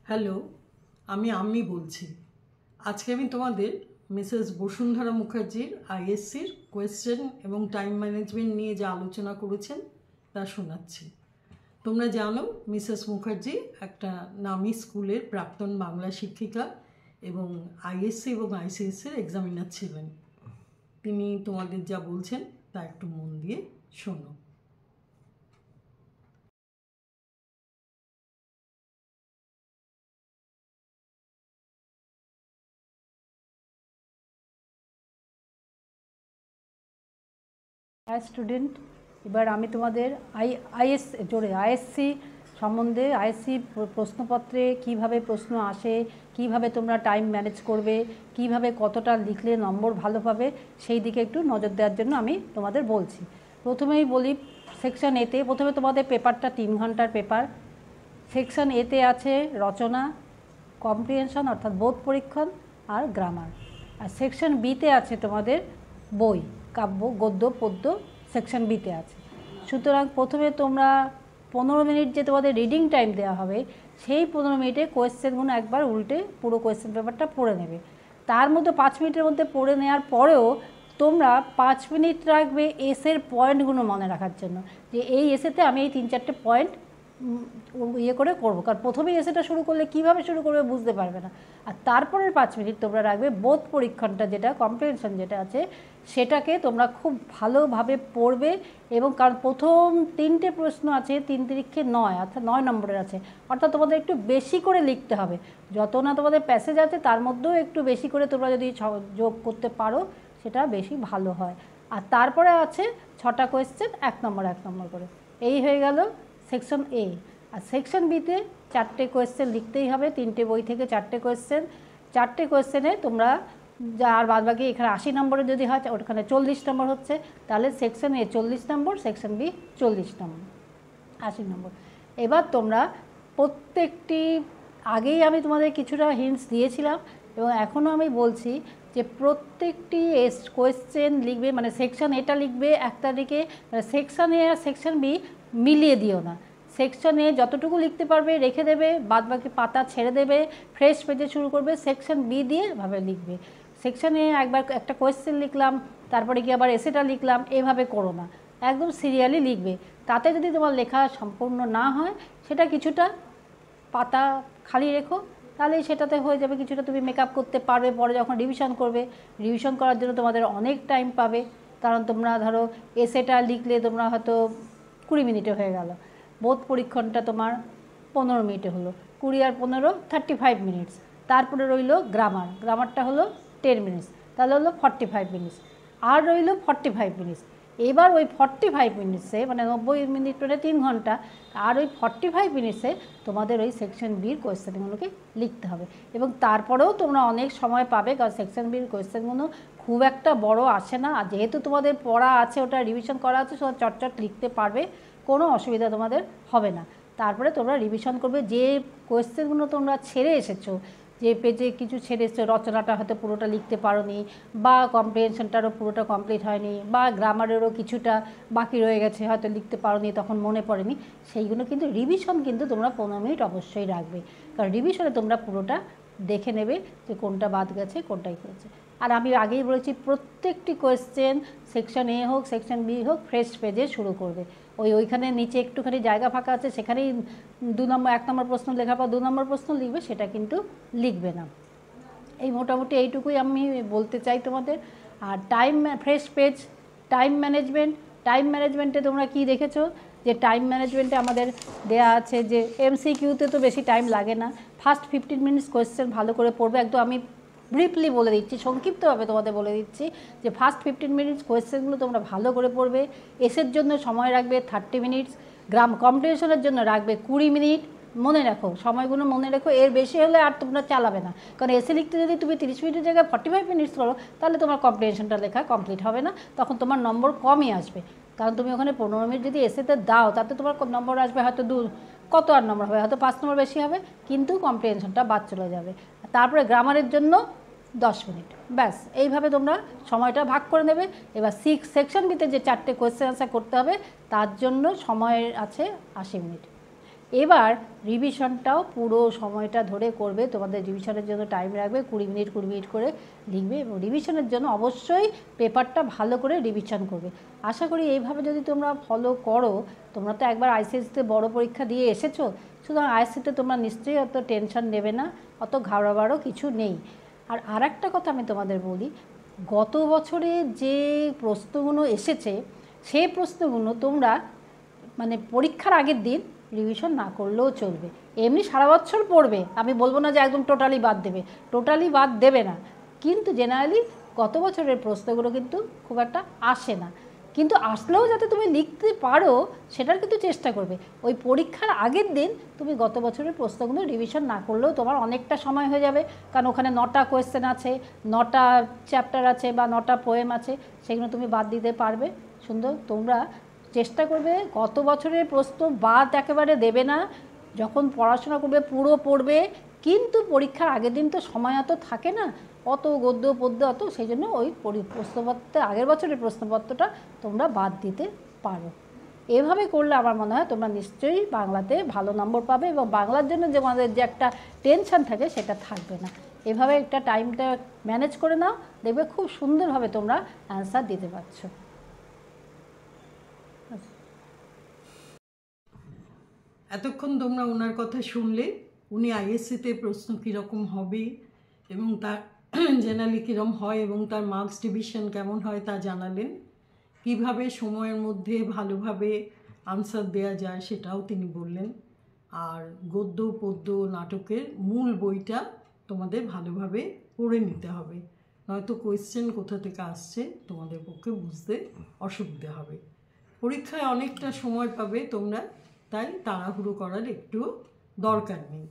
Hello, আমি বলছি। আজকে আমি তোমাদের মিসেস বসুন্ধরা মুখার্জির আইএসসির কোয়েশ্চেন এবং টাইম ম্যানেজমেন্ট নিয়ে যা আলোচনা করেছেন তা শোনাচ্ছি। তোমরা জানো মিসেস মুখার্জি একটা নামী স্কুলের প্রাক্তন বাংলা শিক্ষিকা এবং আইএসসি এবং আইসিএসসির এক্সামিনার ছিলেন। তিনি তোমাদের যা বলছেন তা একটু মন দিয়ে শোনো। স্টুডেন্ট, এবার আমি তোমাদের আইএসসি সম্বন্ধে, আইএসসি প্রশ্নপত্রে কিভাবে প্রশ্ন আসে, কিভাবে তোমরা টাইম ম্যানেজ করবে, কিভাবে কতটা লিখলে নম্বর ভালো পাবে, সেই দিকে একটু নজর দেওয়ার জন্য আমি তোমাদের বলছি। প্রথমেই বলি, সেকশন এতে প্রথমে তোমাদের পেপারটা 3 ঘন্টার পেপার। সেকশন এতে আছে রচনা, কম্প্রিহেনশন অর্থাৎ বোধ পরীক্ষণ আর গ্রামার। আর সেকশন বিতে আছে তোমাদের বই, কাব্য, গদ্য, পদ্য সেকশন বিতে আছে। সুতরাং প্রথমে তোমরা 15 মিনিট যে তোমাদের রিডিং টাইম দেওয়া হবে, সেই 15 মিনিটে কোয়েশ্চেনগুলো একবার উল্টে পুরো কোয়েশ্চেন পেপারটা পড়ে নেবে। তার মধ্যে 5 মিনিটের মধ্যে পড়ে নেওয়ার পরেও তোমরা 5 মিনিট রাখবে এসের পয়েন্টগুলো মনে রাখার জন্য, যে এই এসেতে আমি এই 3-4টে পয়েন্ট ইয়ে করে করবো। কারণ প্রথমেই এসেটা শুরু করলে কীভাবে শুরু করবে বুঝতে পারবে না। আর তারপরের 5 মিনিট তোমরা রাখবে বোধ পরীক্ষণটা, যেটা কম্প্রিহেনশন যেটা আছে, সেটাকে তোমরা খুব ভালোভাবে পড়বে। এবং কারণ প্রথম 3টে প্রশ্ন আছে 3 তিরিক্ষে 9, অর্থাৎ 9 নম্বরের আছে, অর্থাৎ তোমাদের একটু বেশি করে লিখতে হবে। যত না তোমাদের প্যাসেজ আছে তার মধ্যেও একটু বেশি করে তোমরা যদি যোগ করতে পারো সেটা বেশি ভালো হয়। আর তারপরে আছে 6টা কোয়েশ্চেন 1 নম্বর করে। এই হয়ে গেল সেকশন এ। আর সেকশন বিতে 4টে কোয়েশ্চেন লিখতেই হবে, 3টে বই থেকে 4টে কোয়েশ্চেন। 4টে কোয়েশ্চেনে তোমরা যা, আর বাদ বাকি এখানে 80 নম্বরে যদি হয় ওখানে 40 নম্বর হচ্ছে, তাহলে সেকশন এ 40 নম্বর, সেকশন বি 40 নম্বর, 80 নম্বর। এবার তোমরা প্রত্যেকটি, আগেই আমি তোমাদের কিছুটা হিন্টস দিয়েছিলাম এবং এখনও আমি বলছি যে প্রত্যেকটি কোয়েশ্চেন লিখবে, মানে সেকশন এটা লিখবে 1 তারিখে, মানে সেকশন এ আর সেকশন বি মিলিয়ে দিও না। সেকশন এ যতটুকু লিখতে পারবে রেখে দেবে, বাদ বাকি পাতা ছেড়ে দেবে, ফ্রেশ পেজে শুরু করবে। সেকশন বি দিয়ে ভাবে লিখবে। সেকশন এ একবার একটা কোয়েশ্চেন লিখলাম, তারপরে কি আবার এসেটা লিখলাম, এভাবে করো না, একদম সিরিয়ালি লিখবে। তাতে যদি তোমার লেখা সম্পূর্ণ না হয়, সেটা কিছুটা পাতা খালি রেখো, তাহলেই সেটাতে হয়ে যাবে। কিছুটা তুমি মেকআপ করতে পারবে পরে যখন রিভিশন করবে। রিভিশন করার জন্য তোমাদের অনেক টাইম পাবে, কারণ তোমরা ধরো এসেটা লিখলে তোমরা হয়তো 20 মিনিটে হয়ে গেল, বোধ পরীক্ষণটা তোমার 15 মিনিটে হলো, 20 আর 15 35 মিনিটস। তারপরে রইল গ্রামারটা হলো 10 মিনিটস, তাহলে হলো 45 মিনিটস। আর রইল 45 মিনিটস। এবার ওই 45 মিনিটসে, মানে 90 মিনিট মানে 3 ঘন্টা, আর ওই 45 মিনিটসে তোমাদের ওই সেকশন বির কোয়েশ্চেনগুলোকে লিখতে হবে। এবং তারপরেও তোমরা অনেক সময় পাবে, কারণ সেকশন বির কোয়েশ্চেনগুলো খুব একটা বড় আসে না। আর যেহেতু তোমাদের পড়া আছে, ওটা রিভিশন করা আছে, সেটা চটচট লিখতে পারবে, কোনো অসুবিধা তোমাদের হবে না। তারপরে তোমরা রিভিশন করবে। যে কোয়েশ্চেনগুলো তোমরা ছেড়ে এসেছো, যে পেজে কিছু ছেড়ে এসেছো, রচনাটা হয়তো পুরোটা লিখতে পারোনি, বা কম্প্রিহেনশনটারও পুরোটা কমপ্লিট হয়নি, বা গ্রামারেরও কিছুটা বাকি রয়ে গেছে, হয়তো লিখতে পারোনি, তখন মনে পড়েনি, সেইগুলো কিন্তু রিভিশন কিন্তু তোমরা 15 মিনিট অবশ্যই রাখবে। কারণ রিভিশনে তোমরা পুরোটা দেখে নেবে যে কোনটা বাদ গেছে, কোনটাই করেছে। আর আমি আগেই বলেছি, প্রত্যেকটি কোয়েশ্চেন সেকশন এ হোক সেকশন বি হোক ফ্রেশ পেজে শুরু করবে। ওইখানে নিচে একটুখানি জায়গা ফাঁকা আছে, সেখানেই 1 নম্বর প্রশ্ন লেখার পর 2 নম্বর প্রশ্ন লিখবে, সেটা কিন্তু লিখবে না। এই মোটামুটি এইটুকুই আমি বলতে চাই তোমাদের। আর ফ্রেশ পেজ, টাইম ম্যানেজমেন্টে তোমরা কি দেখেছো, যে টাইম ম্যানেজমেন্টে আমাদের দেয়া আছে যে MCQতে তো বেশি টাইম লাগে না। ফার্স্ট 15 মিনিটস কোয়েশ্চেন ভালো করে পড়বে। একদম আমি ব্রিফলি বলে দিচ্ছি, সংক্ষিপ্তভাবে তোমাদের বলে দিচ্ছি, যে ফার্স্ট 15 মিনিটস কোয়েশ্চেনগুলো তোমরা ভালো করে পড়বে। এসের জন্য সময় রাখবে 30 মিনিটস, কম্পিটিশনের জন্য রাখবে 20 মিনিট। মনে রাখো, সময়গুলো মনে রাখো, এর বেশি হলে আর তোমরা চালাবে না। কারণ এসে লিখতে যদি তুমি 30 মিনিটের জায়গায় 45 মিনিটস করো, তাহলে তোমার কম্পিটিশনটা লেখা কমপ্লিট হবে না, তখন তোমার নম্বর কমই আসবে। কারণ তুমি ওখানে 15 মিনিট যদি এসেতে দাও, তাতে তোমার নম্বর আসবে হয়তো কত আর নম্বর হবে, হয়তো 5 নম্বর বেশি হবে, কিন্তু কম্পিটিশনটা বাদ চলে যাবে। তারপরে গ্রামারের জন্য 10 মিনিট, ব্যাস। এইভাবে তোমরা সময়টা ভাগ করে নেবে। এবার সেকশন বিতে যে 4টে কোয়েশ্চেন আনসার করতে হবে, তার জন্য সময় আছে 80 মিনিট। এবার রিভিশনটাও পুরো সময়টা ধরে করবে, তোমাদের রিভিশনের জন্য টাইম রাখবে 20 মিনিট করে লিখবে, এবং রিভিশনের জন্য অবশ্যই পেপারটা ভালো করে রিভিশন করবে। আশা করি এইভাবে যদি তোমরা ফলো করো, তোমরা তো একবার আইসিএসসিতে বড় পরীক্ষা দিয়ে এসেছো, সুতরাং আইএসসিতে তোমরা নিশ্চয়ই অত টেনশন নেবে না, অত ঘাবড়াবারও কিছু নেই। আর একটা কথা আমি তোমাদের বলি, গত বছরে যে প্রশ্নগুলো এসেছে সেই প্রশ্নগুলো তোমরা মানে পরীক্ষার আগের দিন রিভিশন না করলেও চলবে, এমনি সারা বছর পড়বে, আমি বলবো না যে একদম টোটালি বাদ দেবে না, কিন্তু জেনারেলি গত বছরের প্রশ্নগুলো কিন্তু খুব একটা আসে না, কিন্তু আসলেও যাতে তুমি লিখতে পারো সেটার কিন্তু চেষ্টা করবে। ওই পরীক্ষার আগের দিন তুমি গত বছরের প্রশ্নগুলো রিভিশন না করলেও তোমার অনেকটা সময় হয়ে যাবে, কারণ ওখানে 9টা কোয়েশ্চেন আছে, 9টা চ্যাপ্টার আছে বা 9টা পোয়েম আছে, সেগুলো তুমি বাদ দিতে পারবে। সুন্দর, তোমরা চেষ্টা করবে গত বছরের প্রশ্ন বাদ একেবারে দেবে না, যখন পড়াশোনা করবে পুরো পড়বে, কিন্তু পরীক্ষার আগের দিন তো সময় অত থাকে না, অত গদ্য পদ্য অত, সেই জন্য ওই প্রশ্নপত্র আগের বছরের প্রশ্নপত্রটা তোমরা বাদ দিতে পারো। এভাবে করলে আমার মনে হয় তোমরা নিশ্চয়ই বাংলাতে ভালো নম্বর পাবে, এবং বাংলার জন্য যে আমাদের যে একটা টেনশন থাকে সেটা থাকবে না। এভাবে একটা টাইমটা ম্যানেজ করে নাও, দেখবে খুব সুন্দরভাবে তোমরা অ্যান্সার দিতে পারছো। এতক্ষণ তোমরা ওনার কথা শুনলে, উনি আইএসসিতে প্রশ্ন কীরকম হবে এবং তার জেনারেলি কীরকম হয় এবং তার মার্কস ডিভিশন কেমন হয় তা জানালেন। কিভাবে সময়ের মধ্যে ভালোভাবে আনসার দেওয়া যায় সেটাও তিনি বললেন। আর গদ্য পদ্য নাটকের মূল বইটা তোমাদের ভালোভাবে পড়ে নিতে হবে, নয়তো কোয়েশ্চেন কোথা থেকে আসছে তোমাদের পক্ষে বুঝতে অসুবিধা হবে। পরীক্ষায় অনেকটা সময় পাবে তোমরা, তাই তাড়াহুড়ো করার একটু দরকার নেই।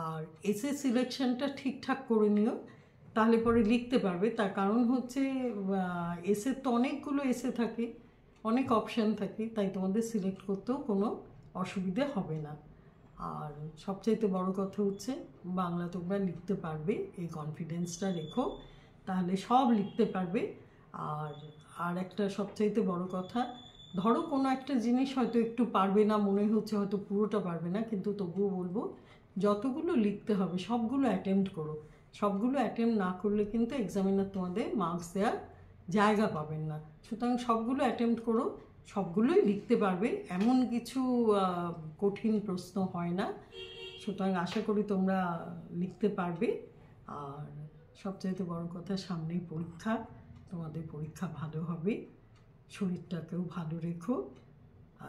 আর এসে সিলেকশনটা ঠিকঠাক করে নিও, তাহলে পরে লিখতে পারবে। তার কারণ হচ্ছে এসে তো অনেকগুলো এসে থাকে, অনেক অপশান থাকে, তাই তোমাদের সিলেক্ট করতেও কোনো অসুবিধে হবে না। আর সবচাইতে বড় কথা হচ্ছে বাংলা তোমরা লিখতে পারবে, এই কনফিডেন্সটা রেখো, তাহলে সব লিখতে পারবে। আর একটা সবচাইতে বড় কথা, ধরো কোনো একটা জিনিস হয়তো একটু পারবে না, মনে হচ্ছে হয়তো পুরোটা পারবে না, কিন্তু তবুও বলবো যতগুলো লিখতে হবে সবগুলো অ্যাটেম্প্ট করো। সবগুলো অ্যাটেম্প্ট না করলে কিন্তু এক্সামিনার তোমাদের মার্কস দেওয়ার জায়গা পাবেন না। সুতরাং সবগুলো অ্যাটেম্প্ট করো, সবগুলোই লিখতে পারবে, এমন কিছু কঠিন প্রশ্ন হয় না। সুতরাং আশা করি তোমরা লিখতে পারবে। আর সবচাইতে বড় কথা, সামনেই পরীক্ষা, তোমাদের পরীক্ষা ভালো হবে, শরীরটাকেও ভালো রেখো।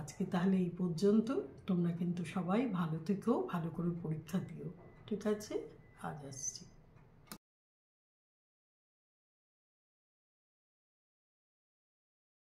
আজকে তাহলে এই পর্যন্ত, তোমরা কিন্তু সবাই ভালো থেকো, ভালো করে পরীক্ষা দিও, ঠিক আছে? আজ আসছি।